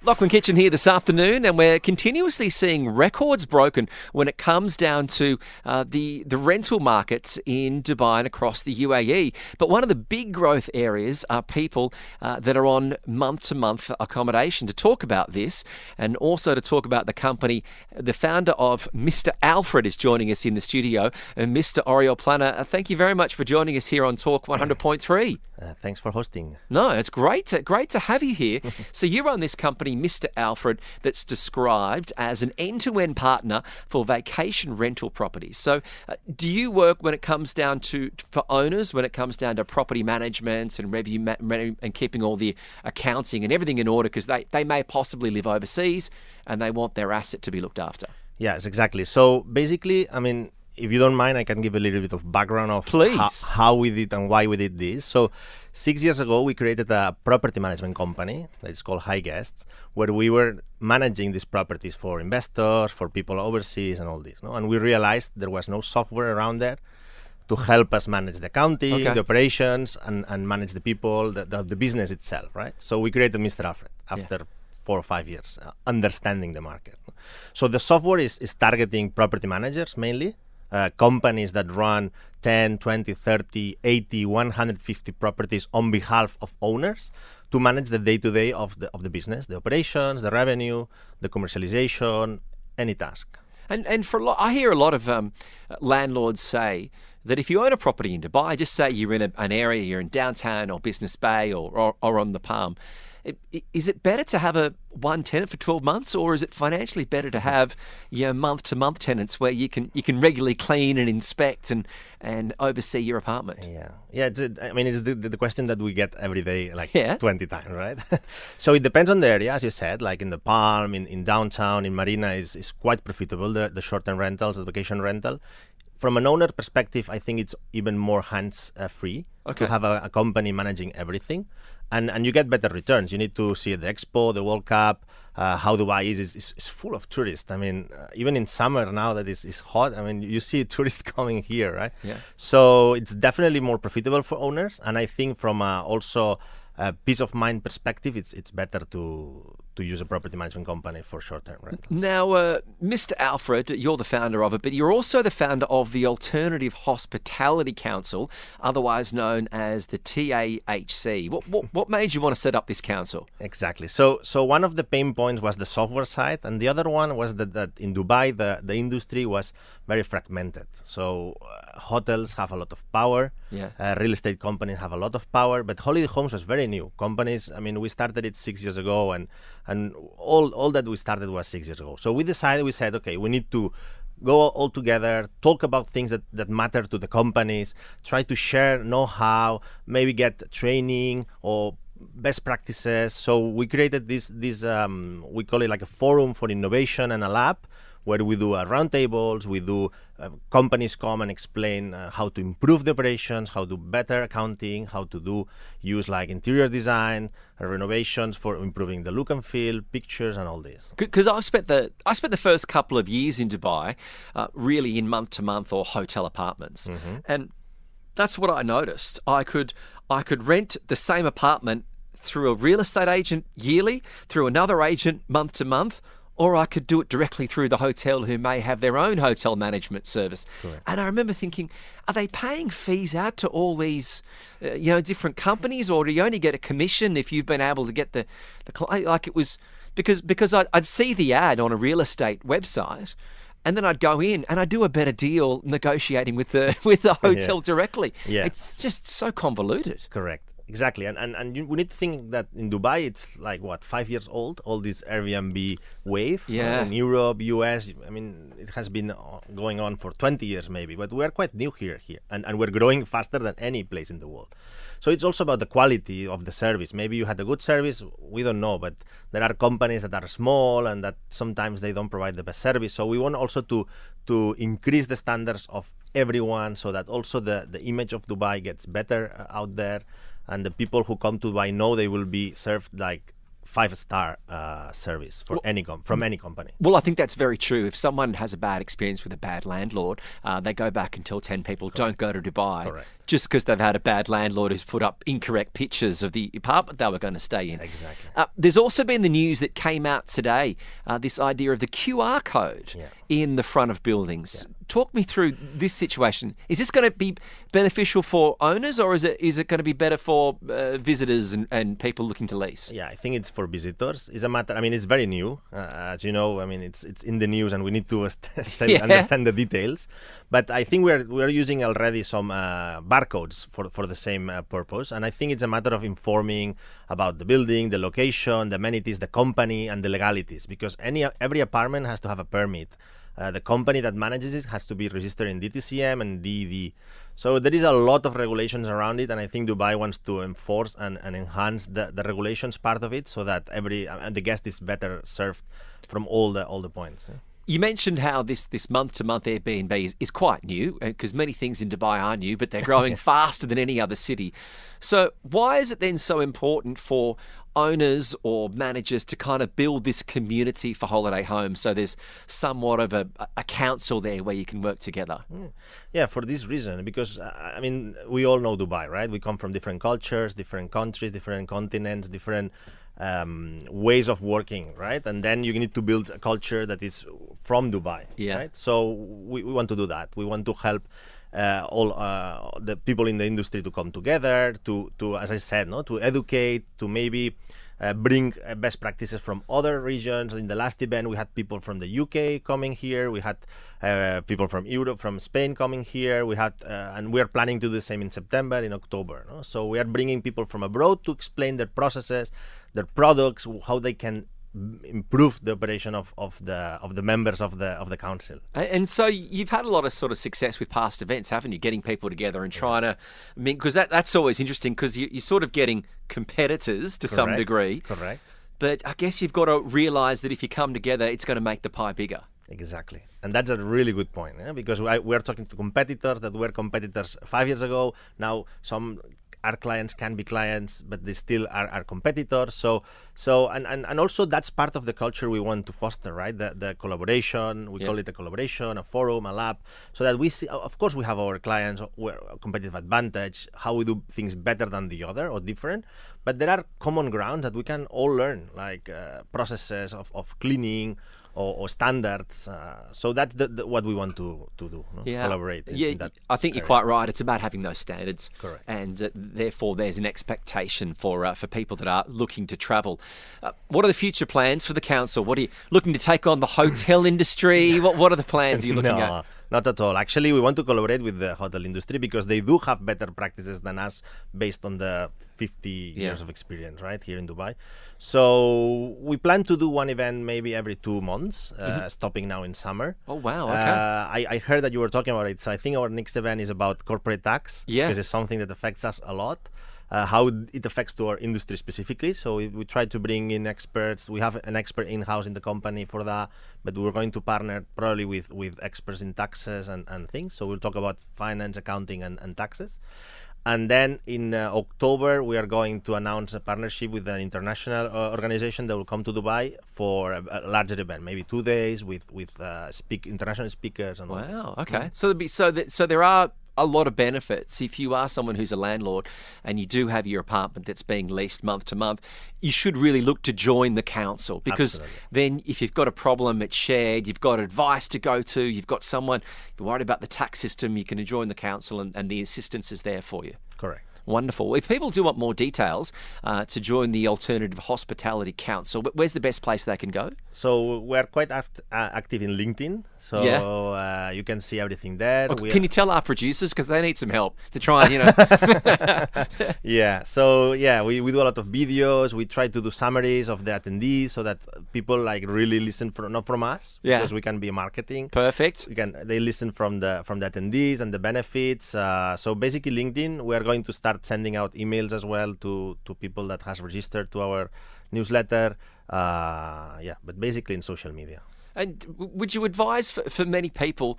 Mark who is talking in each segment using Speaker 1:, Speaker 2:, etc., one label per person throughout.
Speaker 1: Lachlan Kitchen here this afternoon, and we're continuously seeing records broken when it comes down to the rental markets in Dubai and across the UAE. But one of the big growth areas are people that are on month-to-month accommodation. To talk about this, and also to talk about the company, the founder of Mr. Alfred is joining us in the studio, and Mr. Oriol Plana. Thank you very much for joining us here on Talk 100.3.
Speaker 2: Thanks for hosting.
Speaker 1: No, it's great to have you here. So you run this company, Mr. Alfred, that's described as an end-to-end partner for vacation rental properties. So do you work when it comes down to, for owners, when it comes down to property management and revenue and keeping all the accounting and everything in order, because they may possibly live overseas and they want their asset to be looked after?
Speaker 2: Yes, exactly. So basically, I mean, if you don't mind, I can give a little bit of background of how we did and why we did this. So 6 years ago, we created a property management company that is called High Guests, where we were managing these properties for investors, for people overseas and all this. No? And we realized there was no software around there to help us manage the accounting, the operations, and manage the people, the business itself, right? So we created Mr. Alfred after 4 or 5 years, understanding the market. So the software is targeting property managers mainly, companies that run 10, 20, 30, 80, 150 properties on behalf of owners to manage the day-to-day of the business, the operations, the revenue, the commercialization, any task.
Speaker 1: And for a lot, I hear a lot of landlords say that if you own a property in Dubai, just say you're in an area, you're in downtown or Business Bay or on the Palm, is it better to have one tenant for 12 months, or is it financially better to have month-to-month tenants where you can regularly clean and inspect and oversee your apartment?
Speaker 2: Yeah. It's the question that we get every day, 20 times, right? So it depends on the area, as you said. Like in the Palm, in downtown, in Marina is quite profitable. The short-term rentals, the vacation rental. From an owner perspective, I think it's even more hands-free to have a company managing everything. And you get better returns. You need to see the Expo, the World Cup, how Dubai is full of tourists. I mean, even in summer now that is hot, I mean, you see tourists coming here, right?
Speaker 1: Yeah.
Speaker 2: So it's definitely more profitable for owners. And I think from also a peace of mind perspective, it's better to use a property management company for short-term rentals.
Speaker 1: Now, Mr. Alfred, you're the founder of it, but you're also the founder of the Alternative Hospitality Council, otherwise known as the TAHC. What made you want to set up this council?
Speaker 2: Exactly. So one of the pain points was the software side, and the other one was that in Dubai, the industry was very fragmented. So hotels have a lot of power. Real estate companies have a lot of power, but holiday homes was very new. Companies, I mean, we started it 6 years ago, and all that we started was 6 years ago. So we said, okay, we need to go all together, talk about things that matter to the companies, try to share know-how, maybe get training or best practices. So we created this we call it like a forum for innovation and a lab, where we do roundtables, we do companies come and explain how to improve the operations, how to do better accounting, how to use like interior design, renovations for improving the look and feel, pictures, and all this.
Speaker 1: Because I spent the first couple of years in Dubai, really in month-to-month or hotel apartments, and that's what I noticed. I could rent the same apartment through a real estate agent yearly, through another agent month-to-month, or I could do it directly through the hotel, who may have their own hotel management service.
Speaker 2: Correct.
Speaker 1: And I remember thinking, are they paying fees out to all these, different companies, or do you only get a commission if you've been able to get the like it was because I'd see the ad on a real estate website, and then I'd go in and I'd do a better deal negotiating with the hotel directly.
Speaker 2: Yeah.
Speaker 1: It's just so convoluted.
Speaker 2: Correct. Exactly, and we need to think that in Dubai it's like 5 years old, all this Airbnb wave. In Europe, US, I mean, it has been going on for 20 years maybe, but we are quite new here, and we're growing faster than any place in the world. So it's also about the quality of the service. Maybe you had a good service, we don't know, but there are companies that are small and that sometimes they don't provide the best service. So we want also to increase the standards of everyone, so that also the image of Dubai gets better out there. And the people who come to Dubai know they will be served like 5-star service from any company.
Speaker 1: Well, I think that's very true. If someone has a bad experience with a bad landlord, they go back and tell 10 people, don't go to Dubai.
Speaker 2: Correct.
Speaker 1: just because they've had a bad landlord who's put up incorrect pictures of the apartment they were going to stay in.
Speaker 2: Exactly.
Speaker 1: There's also been the news that came out today, this idea of the QR code in the front of buildings. Yeah. Talk me through this situation. Is this going to be beneficial for owners, or is it going to be better for visitors and people looking to lease?
Speaker 2: Yeah, I think it's for visitors. It's a matter. I mean, it's very new, as you know. I mean, it's in the news, and we need to understand the details. But I think we're using already some barcodes for the same purpose, and I think it's a matter of informing about the building, the location, the amenities, the company, and the legalities. Because every apartment has to have a permit. The company that manages it has to be registered in DTCM and DED. So there is a lot of regulations around it, and I think Dubai wants to enforce and enhance the regulations part of it, so that the guest is better served from all the points. Yeah.
Speaker 1: You mentioned how this month-to-month Airbnb is quite new, because many things in Dubai are new, but they're growing faster than any other city. So why is it then so important for owners or managers to kind of build this community for holiday homes, so there's somewhat of a council there where you can work together?
Speaker 2: Yeah, for this reason, because I mean, we all know Dubai, right? We come from different cultures, different countries, different continents, different ways of working, right? And then you need to build a culture that is from Dubai, right? So we want to do that. We want to help all the people in the industry to come together, to as I said, to educate, to maybe bring best practices from other regions. In the last event, we had people from the UK coming here. We had people from Europe, from Spain coming here. We had, and we are planning to do the same in September, in October. So we are bringing people from abroad to explain their processes, their products, how they can improve the operation of the members of the council.
Speaker 1: And so you've had a lot of sort of success with past events, haven't you? Getting people together and trying to, I mean, because that's always interesting, because you're sort of getting competitors to some degree.
Speaker 2: Correct.
Speaker 1: But I guess you've got to realise that if you come together, it's going to make the pie bigger.
Speaker 2: Exactly. And that's a really good point, because we're talking to competitors that were competitors 5 years ago. Now our clients can be clients, but they still are competitors. So and also that's part of the culture we want to foster, right? The collaboration, we call it a collaboration, a forum, a lab, so that we see, of course, we have our clients, competitive advantage, how we do things better than the other or different, but there are common grounds that we can all learn, like processes of cleaning, or standards. So that's what we want to do, collaborate. In that
Speaker 1: I think you're quite right. It's about having those standards.
Speaker 2: Correct.
Speaker 1: And therefore there's an expectation for people that are looking to travel. What are the future plans for the council? What are you looking to take on, the hotel industry? What are the plans you're looking at?
Speaker 2: Not at all. Actually, we want to collaborate with the hotel industry because they do have better practices than us based on the 50 years of experience, right, here in Dubai. So we plan to do one event maybe every 2 months, stopping now in summer.
Speaker 1: Oh, wow. Okay.
Speaker 2: I heard that you were talking about it. So I think our next event is about corporate tax.
Speaker 1: Yeah.
Speaker 2: Because it's something that affects us a lot. How it affects to our industry specifically. So we try to bring in experts. We have an expert in-house in the company for that, but we're going to partner probably with experts in taxes and things. So we'll talk about finance, accounting, and taxes. And then in October, we are going to announce a partnership with an international organization that will come to Dubai for a larger event, maybe 2 days with international speakers. And
Speaker 1: wow, okay. So there are a lot of benefits. If you are someone who's a landlord and you do have your apartment that's being leased month to month, you should really look to join the council, because then if you've got a problem, it's shared, you've got advice to go to, you've got someone, if you're worried about the tax system, you can join the council and the assistance is there for you.
Speaker 2: Correct.
Speaker 1: Wonderful. If people do want more details to join the Alternative Hospitality Council, where's the best place they can go?
Speaker 2: So we're quite active in LinkedIn, so you can see everything there.
Speaker 1: Can you tell our producers, because they need some help to try and,
Speaker 2: Yeah, so we do a lot of videos. We try to do summaries of the attendees so that people really listen not from us, because we can be marketing.
Speaker 1: Perfect.
Speaker 2: They listen from the attendees and the benefits. So basically LinkedIn, we are going to start sending out emails as well to people that has registered to our newsletter. But basically in social media.
Speaker 1: And would you advise for many people,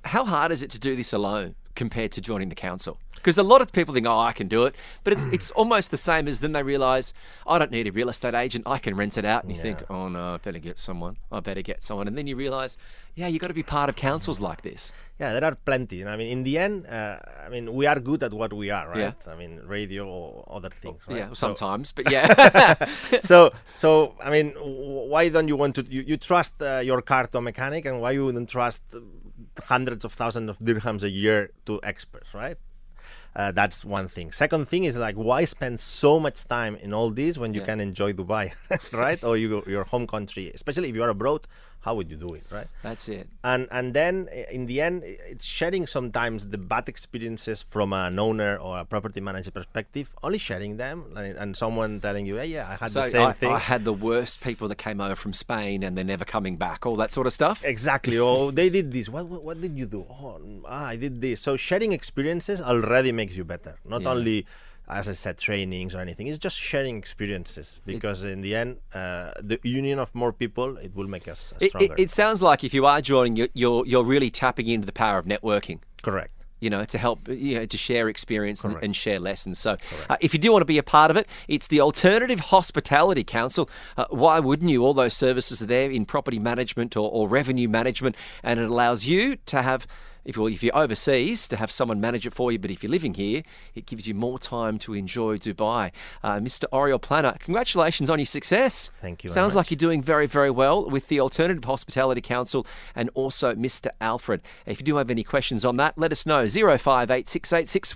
Speaker 1: how hard is it to do this alone? compared to joining the council? Because a lot of people think, oh, I can do it. But it's almost the same as then they realise, I don't need a real estate agent. I can rent it out. And you think, oh, no, I better get someone. And then you realise, yeah, you've got to be part of councils like this.
Speaker 2: Yeah, there are plenty. I mean, in the end, we are good at what we are, right?
Speaker 1: Yeah.
Speaker 2: I mean, radio or other things, right?
Speaker 1: Yeah, sometimes, but yeah.
Speaker 2: So I mean, why don't you want to? You trust your car to a mechanic, and why you wouldn't trust hundreds of thousands of dirhams a year to experts, right? That's one thing. Second thing is like, why spend so much time in all this when you can enjoy Dubai, right? Or your home country, especially if you are abroad. How would you do it, right?
Speaker 1: That's it.
Speaker 2: And then in the end, it's sharing sometimes the bad experiences from an owner or a property manager perspective, only sharing them, and someone telling you, hey, yeah, I had the same thing.
Speaker 1: I had the worst people that came over from Spain and they're never coming back, all that sort of stuff.
Speaker 2: Exactly. Oh, they did this. What did you do? Oh, I did this. So sharing experiences already makes you better. Not only, as I said, trainings or anything. It's just sharing experiences, because in the end, the union of more people, it will make us stronger.
Speaker 1: It sounds like if you are joining, you're really tapping into the power of networking.
Speaker 2: Correct.
Speaker 1: To help, to share experience and share lessons. So if you do want to be a part of it, it's the Alternative Hospitality Council. Why wouldn't you? All those services are there in property management or revenue management, and it allows you to have, if you're overseas, to have someone manage it for you. But if you're living here, it gives you more time to enjoy Dubai. Mr. Oriol Plana, congratulations on your success.
Speaker 2: Thank you.
Speaker 1: Sounds like you're doing very, very well with the Alternative Hospitality Council and also Mr. Alfred. If you do have any questions on that, let us know. 058686